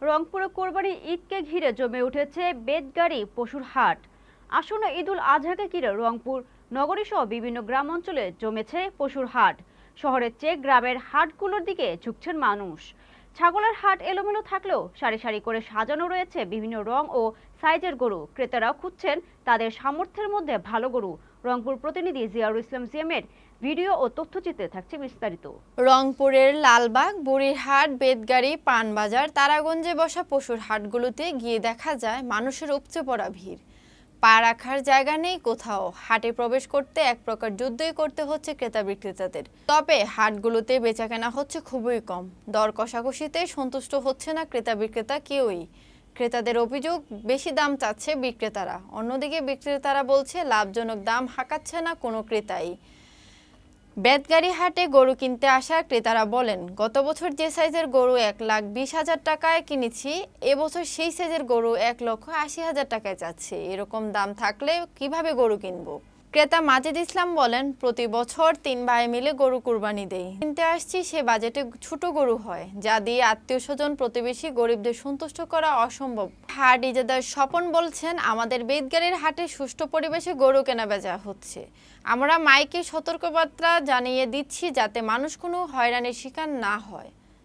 রংপুরে কোরবানি ঈদকে ঘিরে জমে উঠেছে বেদগাড়ি পশুর হাট। আসন্ন ঈদুল আজহাকে ঘিরে রংপুর নগরীসহ বিভিন্ন গ্রাম অঞ্চলে জমেছে পশুর হাট। শহরের চেয়ে গ্রামের হাটগুলোর দিকে ঝুঁকছেন মানুষ। ছাগলের হাট এলোমেলো থাকলেও সারি সারি করে সাজানো রয়েছে বিভিন্ন রং ও সাইজের গরু। ক্রেতারাও খুঁজছেন তাদের সামর্থ্যের মধ্যে ভালো গরু। রংপুর প্রতিনিধি জিয়াউল ইসলাম জিএমের ভিডিও ও তথ্যচিত্রে থাকছে বিস্তারিত। রংপুরের লালবাগ, বুড়িরহাট, বেতগাড়ি, পানবাজার, তারাগঞ্জে বসা পশুর হাটগুলোতে গিয়ে দেখা যায় মানুষের উপচে পড়া ভিড়। পা রাখার জায়গা নেই কোথাও। হাটে প্রবেশ করতে এক প্রকার যুদ্ধই করতে হচ্ছে ক্রেতা বিক্রেতাদের। তবে হাটগুলোতে বেচাকেনা হচ্ছে খুবই কম। দর কষাকষিতে সন্তুষ্ট হচ্ছে না ক্রেতা বিক্রেতা কেউই। ক্রেতাদের অভিযোগ, বেশি দাম চাচ্ছে বিক্রেতারা। অন্যদিকে বিক্রেতারা বলছে লাভজনক দাম হাঁকাচ্ছে না কোনো ক্রেতাই। বেতগাড়ি হাটে গরু কিনতে আসা ক্রেতারা বলেন, গত বছর যে সাইজের গরু 1,20,000 টাকায় কিনেছি, এবছর সেই সাইজের গরু 1,80,000 টাকায় যাচ্ছে। এরকম দাম থাকলে কিভাবে গরু কিনবো? ক্রেতা মাজিদ ইসলাম বলেন, প্রতি বছর 3 ভাই মিলে গরু কুরবানি দেই। কিনতে আসছি, সে বাজেটে ছোট গরু হয়, যা দিয়ে আত্মীয় স্বজন, প্রতিবেশী, গরিবদের সন্তুষ্ট করা অসম্ভব। হাট ইজাদার স্বপন বলছেন, আমাদের বেতগাড়ির হাটে সুষ্ঠু পরিবেশে গরু কেনা বেচা হচ্ছে। আমরা মাইকে সতর্কবার্তা জানিয়ে দিচ্ছি যাতে মানুষ কোনো হয়রানির শিকার না হয়।